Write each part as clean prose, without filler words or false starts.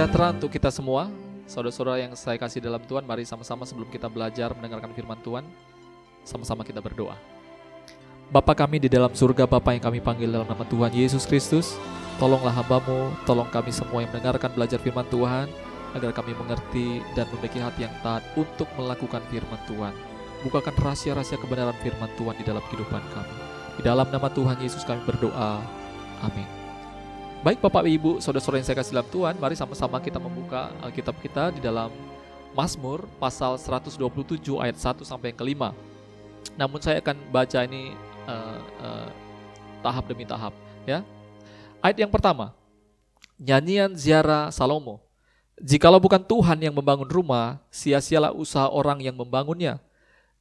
sejahtera untuk kita semua. Saudara-saudara yang saya kasih dalam Tuhan, mari sama-sama sebelum kita belajar mendengarkan firman Tuhan, sama-sama kita berdoa. Bapa kami di dalam surga, Bapa yang kami panggil dalam nama Tuhan Yesus Kristus, tolonglah hamba-Mu, tolong kami semua yang mendengarkan belajar firman Tuhan, agar kami mengerti dan memiliki hati yang taat untuk melakukan firman Tuhan. Bukakan rahasia-rahasia kebenaran firman Tuhan di dalam kehidupan kami. Di dalam nama Tuhan Yesus kami berdoa. Amin. Baik Bapak Ibu, saudara-saudara yang saya kasih dalam Tuhan, mari sama-sama kita membuka Alkitab kita di dalam Mazmur pasal 127 ayat 1 sampai yang ke-5. Namun saya akan baca ini tahap demi tahap, ya. Ayat yang pertama, nyanyian ziarah Salomo. Jikalau bukan Tuhan yang membangun rumah, sia-sialah usaha orang yang membangunnya.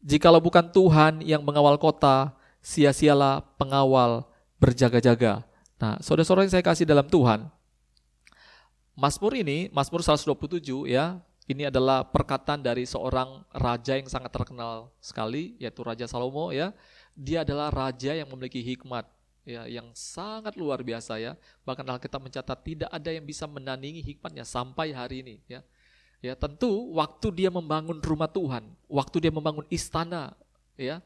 Jikalau bukan Tuhan yang mengawal kota, sia-sialah pengawal berjaga-jaga. Nah, saudara-saudara yang saya kasih dalam Tuhan, Mazmur ini, Mazmur 127 ya, ini adalah perkataan dari seorang raja yang sangat terkenal sekali, yaitu Raja Salomo ya. Dia adalah raja yang memiliki hikmat ya, yang sangat luar biasa ya. Bahkan Alkitab mencatat tidak ada yang bisa menandingi hikmatnya sampai hari ini ya. Ya, tentu waktu dia membangun rumah Tuhan, waktu dia membangun istana ya,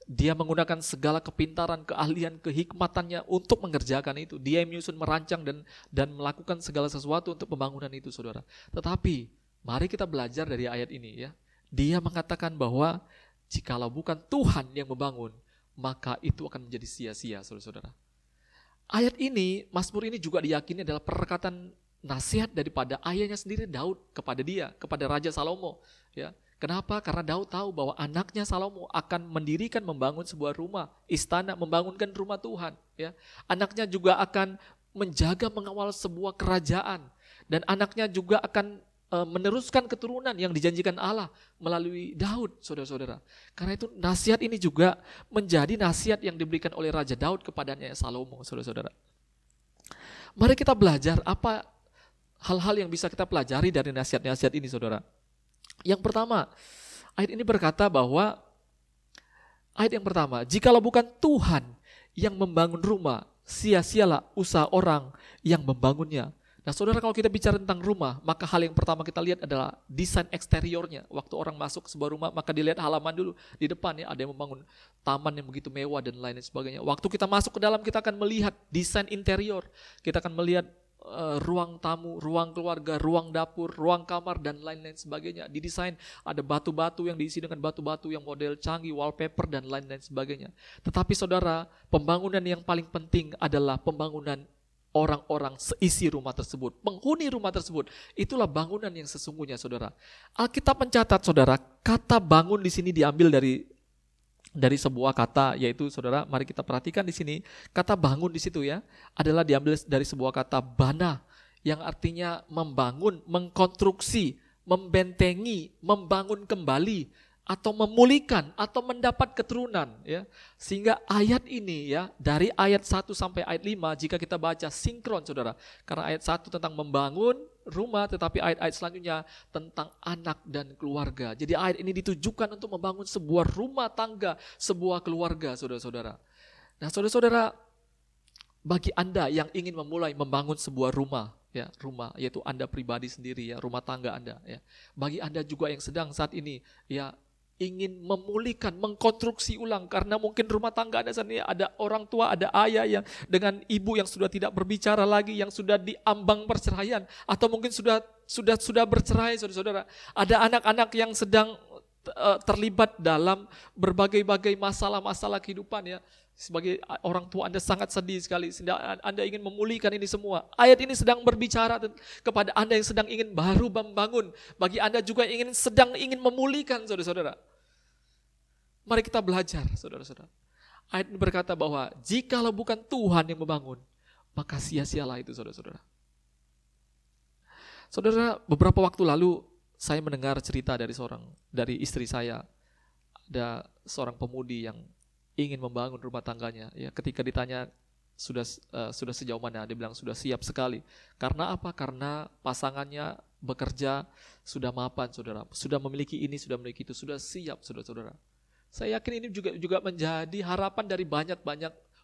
dia menggunakan segala kepintaran, keahlian, kehikmatannya untuk mengerjakan itu. Dia yang menyusun, merancang dan melakukan segala sesuatu untuk pembangunan itu, saudara. Tetapi mari kita belajar dari ayat ini ya. Dia mengatakan bahwa jikalau bukan Tuhan yang membangun, maka itu akan menjadi sia-sia, saudara-saudara. Ayat ini, Mazmur ini juga diyakini adalah perkataan nasihat daripada ayahnya sendiri, Daud, kepada dia, kepada Raja Salomo ya. Kenapa? Karena Daud tahu bahwa anaknya Salomo akan mendirikan, membangun sebuah rumah, istana, membangunkan rumah Tuhan. Ya. Anaknya juga akan menjaga, mengawal sebuah kerajaan. Dan anaknya juga akan meneruskan keturunan yang dijanjikan Allah melalui Daud, saudara-saudara. Karena itu nasihat ini juga menjadi nasihat yang diberikan oleh Raja Daud kepadanya Salomo, saudara-saudara. Mari kita belajar apa hal-hal yang bisa kita pelajari dari nasihat-nasihat ini, saudara. Yang pertama, ayat ini berkata bahwa, ayat yang pertama, jikalau bukan Tuhan yang membangun rumah, sia-sialah usaha orang yang membangunnya. Nah saudara, kalau kita bicara tentang rumah, maka hal yang pertama kita lihat adalah desain eksteriornya. Waktu orang masuk ke sebuah rumah, maka dilihat halaman dulu. Di depan ya, ada yang membangun taman yang begitu mewah dan lain sebagainya. Waktu kita masuk ke dalam, kita akan melihat desain interior. Kita akan melihat ruang tamu, ruang keluarga, ruang dapur, ruang kamar, dan lain-lain sebagainya. Didesain ada batu-batu yang diisi dengan batu-batu yang model canggih, wallpaper, dan lain-lain sebagainya. Tetapi saudara, pembangunan yang paling penting adalah pembangunan orang-orang seisi rumah tersebut, penghuni rumah tersebut. Itulah bangunan yang sesungguhnya, saudara. Alkitab mencatat, saudara, kata bangun di sini diambil dari sebuah kata, yaitu saudara, mari kita perhatikan di sini, kata bangun di situ ya, adalah diambil dari sebuah kata bana, yang artinya membangun, mengkonstruksi, membentengi, membangun kembali, atau memulihkan, atau mendapat keturunan ya. Sehingga ayat ini ya, dari ayat 1 sampai ayat 5, jika kita baca sinkron, saudara, karena ayat 1 tentang membangun rumah, tetapi ayat-ayat selanjutnya tentang anak dan keluarga. Jadi ayat ini ditujukan untuk membangun sebuah rumah tangga, sebuah keluarga, saudara-saudara. Nah saudara-saudara, bagi Anda yang ingin memulai membangun sebuah rumah, ya, rumah yaitu Anda pribadi sendiri ya, rumah tangga Anda ya. Bagi Anda juga yang sedang saat ini ya ingin memulihkan, mengkonstruksi ulang, karena mungkin rumah tangga Anda sendiri ada orang tua, ada ayah yang dengan ibu yang sudah tidak berbicara lagi, yang sudah diambang perceraian, atau mungkin sudah bercerai, saudara-saudara. Ada anak-anak yang sedang terlibat dalam berbagai-bagai masalah-masalah kehidupan ya. Sebagai orang tua Anda sangat sedih sekali, Anda ingin memulihkan ini semua. Ayat ini sedang berbicara kepada Anda yang sedang ingin baru membangun. Bagi Anda juga yang sedang ingin memulihkan, saudara-saudara. Mari kita belajar, saudara-saudara. Ayat ini berkata bahwa jikalau bukan Tuhan yang membangun, maka sia-sialah itu, saudara-saudara. Saudara, beberapa waktu lalu saya mendengar cerita dari istri saya. Ada seorang pemudi yang ingin membangun rumah tangganya. Ya, ketika ditanya sudah sejauh mana, dia bilang sudah siap sekali. Karena apa? Karena pasangannya bekerja sudah mapan, saudara. Sudah memiliki ini, sudah memiliki itu, sudah siap, saudara-saudara. Saya yakin ini juga menjadi harapan dari banyak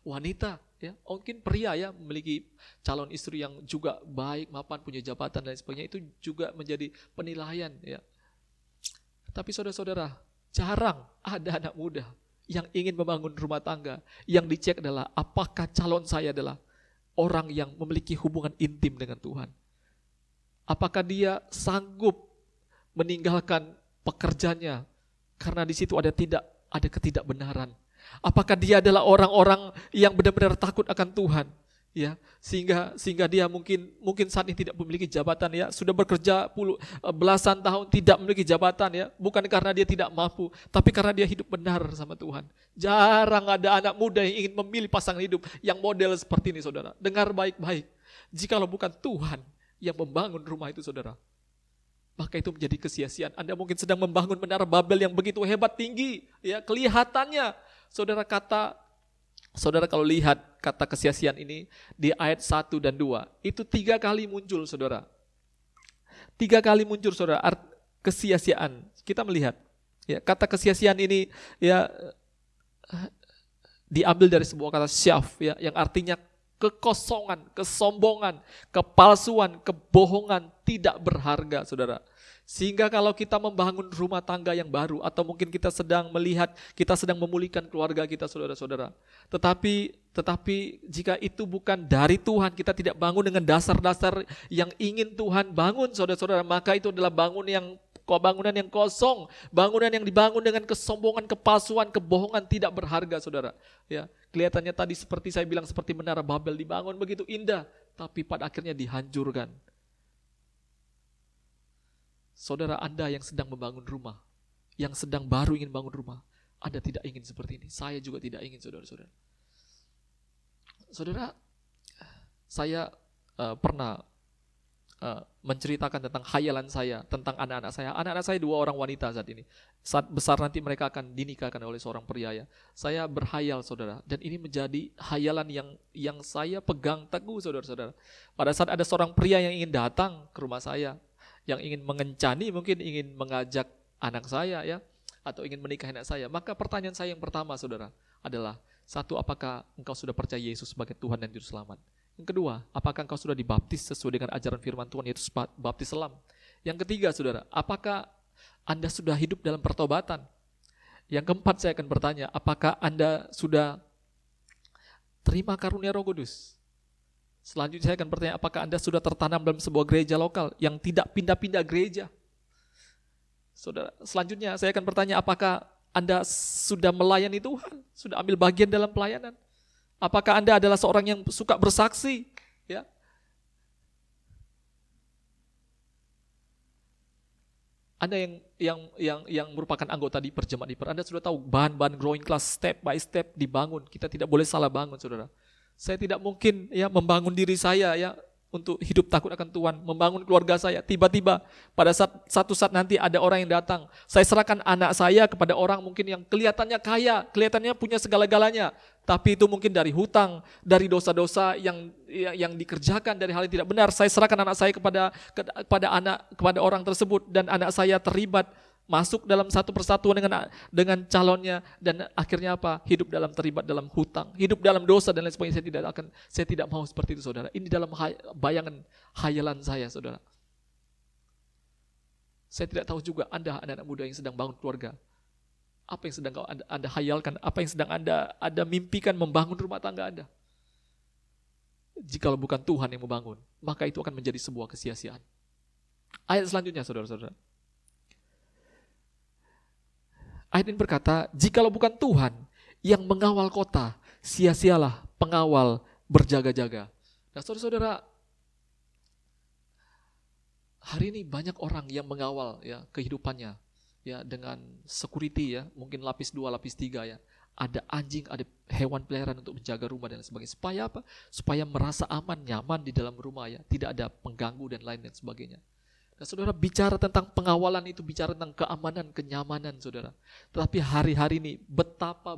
wanita, ya, mungkin pria ya memiliki calon istri yang juga baik, mapan, punya jabatan dan sebagainya, itu juga menjadi penilaian, ya. Tapi saudara-saudara, jarang ada anak muda yang ingin membangun rumah tangga. Yang dicek adalah apakah calon saya adalah orang yang memiliki hubungan intim dengan Tuhan. Apakah dia sanggup meninggalkan pekerjaannya karena di situ ada ketidakbenaran. Apakah dia adalah orang-orang yang benar-benar takut akan Tuhan, ya, sehingga dia mungkin saat ini tidak memiliki jabatan, ya, sudah bekerja belasan tahun tidak memiliki jabatan, ya, bukan karena dia tidak mampu, tapi karena dia hidup benar sama Tuhan. Jarang ada anak muda yang ingin memilih pasangan hidup yang model seperti ini, saudara. Dengar baik-baik, jikalau bukan Tuhan yang membangun rumah itu, saudara, maka itu menjadi kesia-siaan. Anda mungkin sedang membangun menara Babel yang begitu hebat, tinggi, ya, kelihatannya. Saudara kalau lihat kata kesia-siaan ini di ayat 1 dan 2, itu 3 kali muncul, saudara. 3 kali muncul, saudara, kesia-siaan. Kita melihat, ya, kata kesia-siaan ini, ya, diambil dari sebuah kata syaf, ya, yang artinya kekosongan, kesombongan, kepalsuan, kebohongan, tidak berharga, saudara. Sehingga kalau kita membangun rumah tangga yang baru, atau mungkin kita sedang melihat, kita sedang memulihkan keluarga kita, saudara-saudara. Tetapi jika itu bukan dari Tuhan, kita tidak bangun dengan dasar-dasar yang ingin Tuhan bangun, saudara-saudara, maka itu adalah bangunan yang kosong, bangunan yang dibangun dengan kesombongan, kepalsuan, kebohongan, tidak berharga, saudara. Ya, kelihatannya tadi seperti saya bilang, seperti menara Babel dibangun begitu indah, tapi pada akhirnya dihancurkan. Saudara, Anda yang sedang membangun rumah, yang sedang baru ingin bangun rumah, Anda tidak ingin seperti ini. Saya juga tidak ingin, saudara-saudara. Saudara, saya pernah menceritakan tentang khayalan saya, tentang anak-anak saya. Anak-anak saya 2 orang wanita saat ini. Saat besar nanti mereka akan dinikahkan oleh seorang pria, ya. Saya berhayal, saudara, dan ini menjadi khayalan yang saya pegang teguh, saudara-saudara. Pada saat ada seorang pria yang ingin datang ke rumah saya, yang ingin mengencani, mungkin ingin mengajak anak saya, ya, atau ingin menikahi anak saya, maka pertanyaan saya yang pertama, saudara, adalah 1, apakah engkau sudah percaya Yesus sebagai Tuhan dan Juru Selamat? Yang kedua, apakah engkau sudah dibaptis sesuai dengan ajaran firman Tuhan, yaitu baptis selam? Yang ketiga, saudara, apakah Anda sudah hidup dalam pertobatan? Yang keempat, saya akan bertanya, apakah Anda sudah terima karunia Roh Kudus? Selanjutnya saya akan bertanya, apakah Anda sudah tertanam dalam sebuah gereja lokal yang tidak pindah-pindah gereja? Saudara, selanjutnya saya akan bertanya, apakah Anda sudah melayani Tuhan? Sudah ambil bagian dalam pelayanan? Apakah Anda adalah seorang yang suka bersaksi? Ya. Anda yang merupakan anggota di perjemaat Diper, Anda sudah tahu bahan-bahan growing class step by step dibangun. Kita tidak boleh salah bangun, saudara. Saya tidak mungkin, ya, membangun diri saya, ya, untuk hidup takut akan Tuhan, membangun keluarga saya. Tiba-tiba pada satu saat nanti ada orang yang datang, saya serahkan anak saya kepada orang mungkin yang kelihatannya kaya, kelihatannya punya segala-galanya, tapi itu mungkin dari hutang, dari dosa-dosa yang dikerjakan, dari hal yang tidak benar. Saya serahkan anak saya kepada orang tersebut, dan anak saya terlibat, masuk dalam satu persatuan dengan calonnya, dan akhirnya apa? Terlibat dalam hutang, hidup dalam dosa dan lain sebagainya. Saya tidak mau seperti itu, saudara. Ini dalam bayangan khayalan saya, saudara. Saya tidak tahu juga Anda, anak-anak muda yang sedang bangun keluarga, apa yang sedang Anda hayalkan, apa yang sedang Anda mimpikan membangun rumah tangga Anda. Jikalau bukan Tuhan yang membangun, maka itu akan menjadi sebuah kesia-siaan. Ayat selanjutnya, saudara-saudara. Ayat ini berkata, jikalau bukan Tuhan yang mengawal kota, sia-sialah pengawal berjaga-jaga. Nah, saudara-saudara, hari ini banyak orang yang mengawal, ya, kehidupannya, ya, dengan security, ya, mungkin lapis 2, lapis 3, ya. Ada anjing, ada hewan peliharaan untuk menjaga rumah dan sebagainya. Supaya apa? Supaya merasa aman, nyaman di dalam rumah, ya, tidak ada pengganggu dan lain sebagainya. Nah, saudara, bicara tentang pengawalan itu bicara tentang keamanan, kenyamanan, saudara. Tetapi hari-hari ini berapa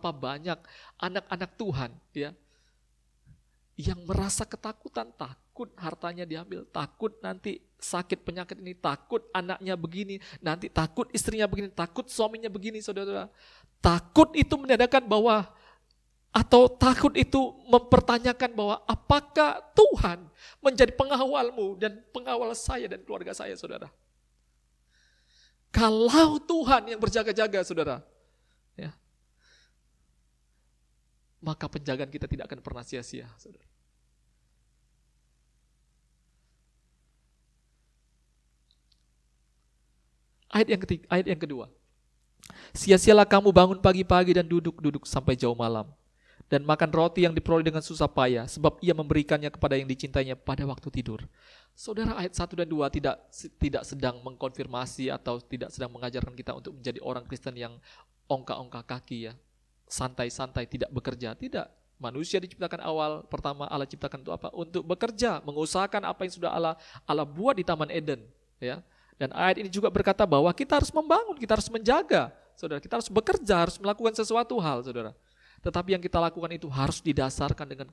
banyak anak-anak Tuhan, ya, yang merasa ketakutan, takut hartanya diambil, takut nanti sakit penyakit ini, takut anaknya begini, nanti takut istrinya begini, takut suaminya begini, saudara. Takut itu menandakan bahwa Atau takut itu mempertanyakan bahwa apakah Tuhan menjadi pengawalmu dan pengawal saya dan keluarga saya, saudara. Kalau Tuhan yang berjaga-jaga, saudara, ya, maka penjagaan kita tidak akan pernah sia-sia, saudara. Ayat yang kedua. Sia-sialah kamu bangun pagi-pagi dan duduk-duduk sampai jauh malam, dan makan roti yang diperoleh dengan susah payah, sebab ia memberikannya kepada yang dicintainya pada waktu tidur. Saudara, ayat 1 dan 2 tidak sedang mengkonfirmasi atau tidak sedang mengajarkan kita untuk menjadi orang Kristen yang ongkak-ongkak kaki, ya, santai-santai, tidak bekerja. Tidak. Manusia diciptakan awal, pertama Allah ciptakan untuk apa? Untuk bekerja, mengusahakan apa yang sudah Allah buat di Taman Eden, ya. Dan ayat ini juga berkata bahwa kita harus membangun, kita harus menjaga, saudara. Kita harus bekerja, harus melakukan sesuatu hal, saudara. Tetapi yang kita lakukan itu harus didasarkan dengan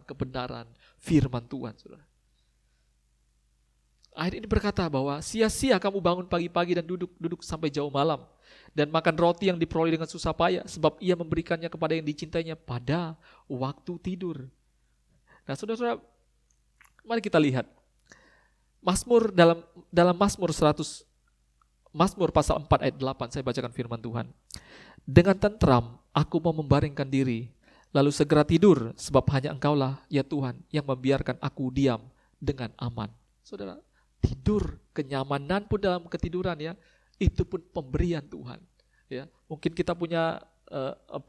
kebenaran firman Tuhan, saudara. Ayat ini berkata bahwa sia-sia kamu bangun pagi-pagi dan duduk sampai jauh malam, dan makan roti yang diperoleh dengan susah payah, sebab ia memberikannya kepada yang dicintainya pada waktu tidur. Nah, saudara-saudara, mari kita lihat. Mazmur dalam Mazmur pasal 4 ayat 8, saya bacakan firman Tuhan. Dengan tentram aku mau membaringkan diri, lalu segera tidur, sebab hanya Engkaulah, ya Tuhan, yang membiarkan aku diam dengan aman. Saudara, tidur, kenyamanan pun dalam ketiduran, ya, itu pun pemberian Tuhan. Ya, mungkin kita punya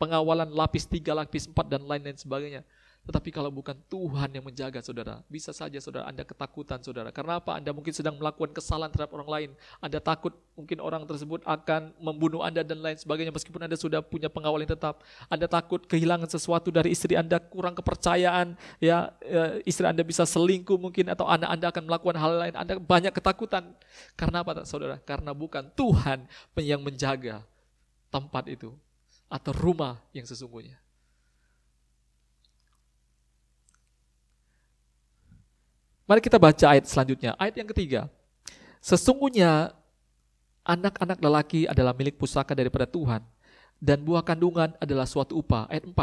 pengawalan lapis 3, lapis 4 dan lain-lain sebagainya. Tetapi kalau bukan Tuhan yang menjaga, saudara, bisa saja saudara Anda ketakutan, saudara. Karena apa? Anda mungkin sedang melakukan kesalahan terhadap orang lain. Anda takut mungkin orang tersebut akan membunuh Anda dan lain sebagainya, meskipun Anda sudah punya pengawal yang tetap. Anda takut kehilangan sesuatu dari istri Anda, kurang kepercayaan, ya, istri Anda bisa selingkuh mungkin, atau anak Anda akan melakukan hal lain. Anda banyak ketakutan. Karena apa, saudara? Karena bukan Tuhan yang menjaga tempat itu atau rumah yang sesungguhnya. Mari kita baca ayat selanjutnya, ayat yang ketiga. Sesungguhnya anak-anak lelaki adalah milik pusaka daripada Tuhan, dan buah kandungan adalah suatu upah. Ayat 4.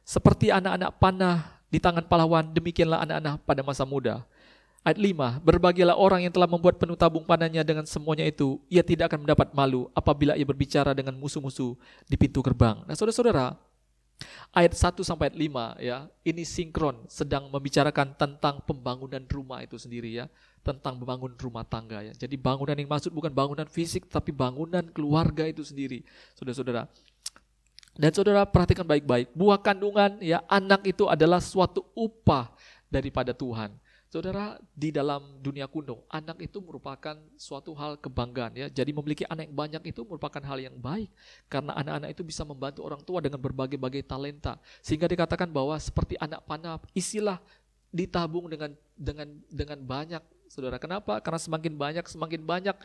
Seperti anak-anak panah di tangan pahlawan, demikianlah anak-anak pada masa muda. Ayat 5. Berbahagialah orang yang telah membuat penuh tabung panahnya, dengan semuanya itu ia tidak akan mendapat malu apabila ia berbicara dengan musuh-musuh di pintu gerbang. Nah, saudara-saudara, ayat 1 sampai ayat 5, ya, ini sinkron sedang membicarakan tentang pembangunan rumah itu sendiri, ya, tentang membangun rumah tangga, ya. Jadi bangunan yang maksud bukan bangunan fisik, tapi bangunan keluarga itu sendiri, saudara-saudara. Dan saudara perhatikan baik-baik, buah kandungan, ya, anak itu adalah suatu upah daripada Tuhan. Saudara, di dalam dunia kuno, anak itu merupakan suatu hal kebanggaan, ya. Jadi memiliki anak yang banyak itu merupakan hal yang baik, karena anak-anak itu bisa membantu orang tua dengan berbagai-bagai talenta. Sehingga dikatakan bahwa seperti anak panah, isilah ditabung dengan banyak, saudara. Kenapa? Karena semakin banyak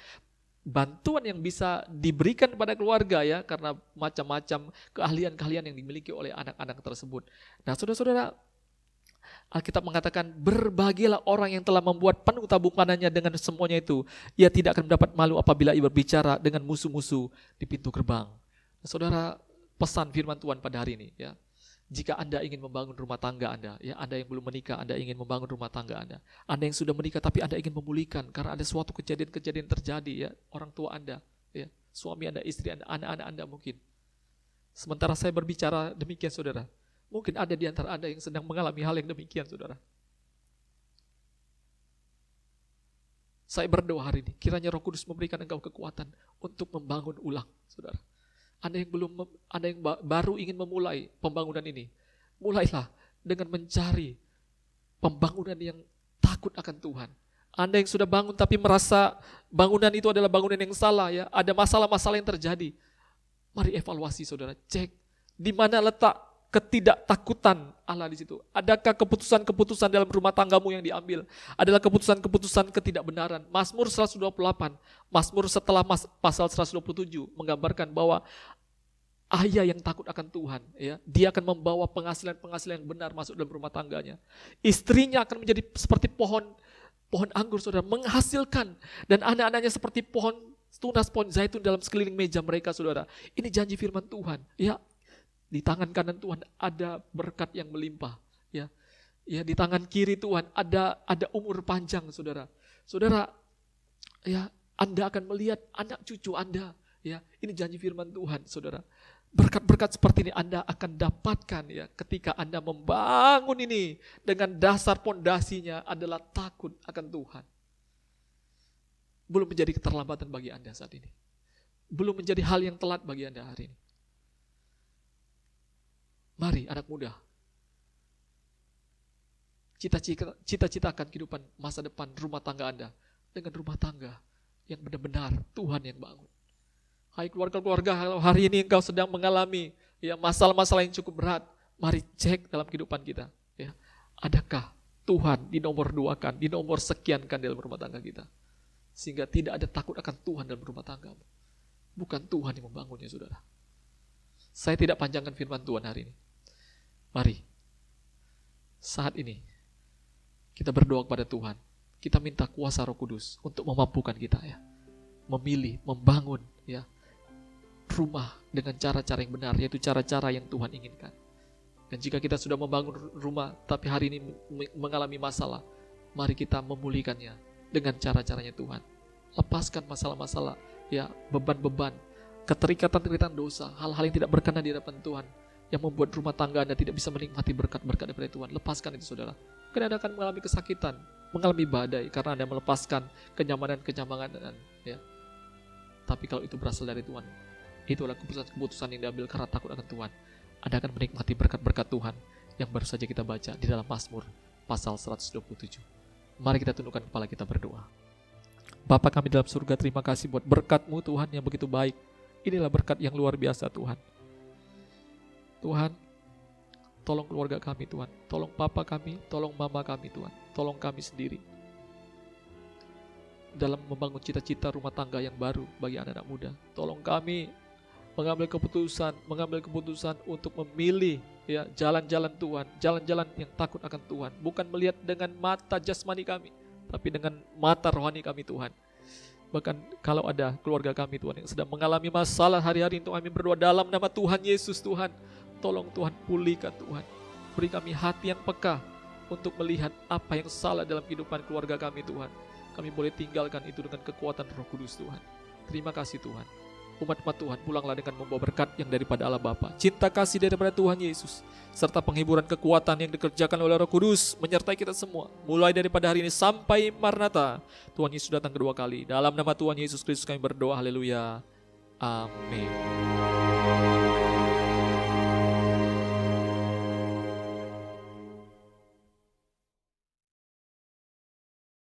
bantuan yang bisa diberikan pada keluarga, ya, karena macam-macam keahlian-keahlian yang dimiliki oleh anak-anak tersebut. Nah, saudara-saudara, Alkitab mengatakan, berbahagialah orang yang telah membuat penuh tabung panahnya, dengan semuanya itu ia tidak akan mendapat malu apabila ia berbicara dengan musuh-musuh di pintu gerbang. Nah, saudara, pesan firman Tuhan pada hari ini, ya, jika Anda ingin membangun rumah tangga Anda, ya, Anda yang belum menikah, Anda ingin membangun rumah tangga Anda yang sudah menikah tapi Anda ingin memulihkan karena ada suatu kejadian-kejadian terjadi, ya, orang tua Anda, ya, suami Anda, istri Anda, anak-anak Anda mungkin. Sementara saya berbicara demikian, saudara, mungkin ada di antara Anda yang sedang mengalami hal yang demikian, saudara. Saya berdoa hari ini, kiranya Roh Kudus memberikan engkau kekuatan untuk membangun ulang, saudara. Anda yang baru ingin memulai pembangunan ini, mulailah dengan mencari pembangunan yang takut akan Tuhan. Anda yang sudah bangun tapi merasa bangunan itu adalah bangunan yang salah, ya, ada masalah-masalah yang terjadi. Mari evaluasi, saudara, cek di mana letak ketidaktakutan Allah di situ. Adakah keputusan-keputusan dalam rumah tanggamu yang diambil adalah keputusan-keputusan ketidakbenaran? Mazmur 128, Mazmur setelah pasal 127 menggambarkan bahwa ayah yang takut akan Tuhan, ya, dia akan membawa penghasilan-penghasilan yang benar masuk dalam rumah tangganya. Istrinya akan menjadi seperti pohon anggur, saudara, menghasilkan, dan anak-anaknya seperti tunas pohon zaitun dalam sekeliling meja mereka, saudara. Ini janji firman Tuhan, ya. Di tangan kanan Tuhan ada berkat yang melimpah. Ya, ya di tangan kiri Tuhan ada umur panjang, saudara. Saudara, ya Anda akan melihat anak cucu Anda. Ya, ini janji firman Tuhan, saudara. Berkat-berkat seperti ini Anda akan dapatkan ya ketika Anda membangun ini dengan dasar pondasinya adalah takut akan Tuhan. Belum menjadi keterlambatan bagi Anda saat ini. Belum menjadi hal yang telat bagi Anda hari ini. Mari anak muda, cita-citakan kehidupan masa depan rumah tangga Anda dengan rumah tangga yang benar-benar Tuhan yang bangun. Hai keluarga-keluarga, hari ini engkau sedang mengalami ya masalah-masalah yang cukup berat. Mari cek dalam kehidupan kita. Ya, adakah Tuhan dinomor duakan, dinomor sekiankan dalam rumah tangga kita? Sehingga tidak ada takut akan Tuhan dalam rumah tanggamu. Bukan Tuhan yang membangunnya, saudara. Saya tidak panjangkan firman Tuhan hari ini. Mari, saat ini, kita berdoa kepada Tuhan. Kita minta kuasa Roh Kudus untuk memampukan kita ya. Memilih, membangun ya rumah dengan cara-cara yang benar, yaitu cara-cara yang Tuhan inginkan. Dan jika kita sudah membangun rumah, tapi hari ini mengalami masalah, mari kita memulihkannya dengan cara-caranya Tuhan. Lepaskan masalah-masalah, ya beban-beban, keterikatan-keterikatan dosa, hal-hal yang tidak berkenan di hadapan Tuhan, yang membuat rumah tangga Anda tidak bisa menikmati berkat-berkat daripada Tuhan. Lepaskan itu, saudara. Karena Anda akan mengalami kesakitan, mengalami badai, karena Anda melepaskan kenyamanan-kenyamanan, ya. Tapi kalau itu berasal dari Tuhan, itu adalah keputusan yang diambil karena takut akan Tuhan. Anda akan menikmati berkat-berkat Tuhan yang baru saja kita baca di dalam Mazmur pasal 127. Mari kita tundukkan kepala kita berdoa. Bapa kami dalam surga, terima kasih buat berkat-Mu Tuhan yang begitu baik. Inilah berkat yang luar biasa Tuhan. Tuhan, tolong keluarga kami Tuhan. Tolong papa kami, tolong mama kami Tuhan. Tolong kami sendiri dalam membangun cita-cita rumah tangga yang baru bagi anak-anak muda. Tolong kami mengambil keputusan untuk memilih ya jalan-jalan Tuhan, jalan-jalan yang takut akan Tuhan, bukan melihat dengan mata jasmani kami, tapi dengan mata rohani kami Tuhan. Bahkan kalau ada keluarga kami Tuhan yang sedang mengalami masalah hari-hari, untuk kami berdoa dalam nama Tuhan Yesus Tuhan, tolong Tuhan pulihkan Tuhan, beri kami hati yang peka untuk melihat apa yang salah dalam kehidupan keluarga kami Tuhan. Kami boleh tinggalkan itu dengan kekuatan Roh Kudus Tuhan. Terima kasih Tuhan. Umat-umat Tuhan pulanglah dengan membawa berkat yang daripada Allah Bapa, cinta kasih daripada Tuhan Yesus, serta penghiburan kekuatan yang dikerjakan oleh Roh Kudus menyertai kita semua, mulai daripada hari ini sampai Maranatha. Tuhan Yesus datang kedua kali. Dalam nama Tuhan Yesus Kristus kami berdoa, haleluya, amin.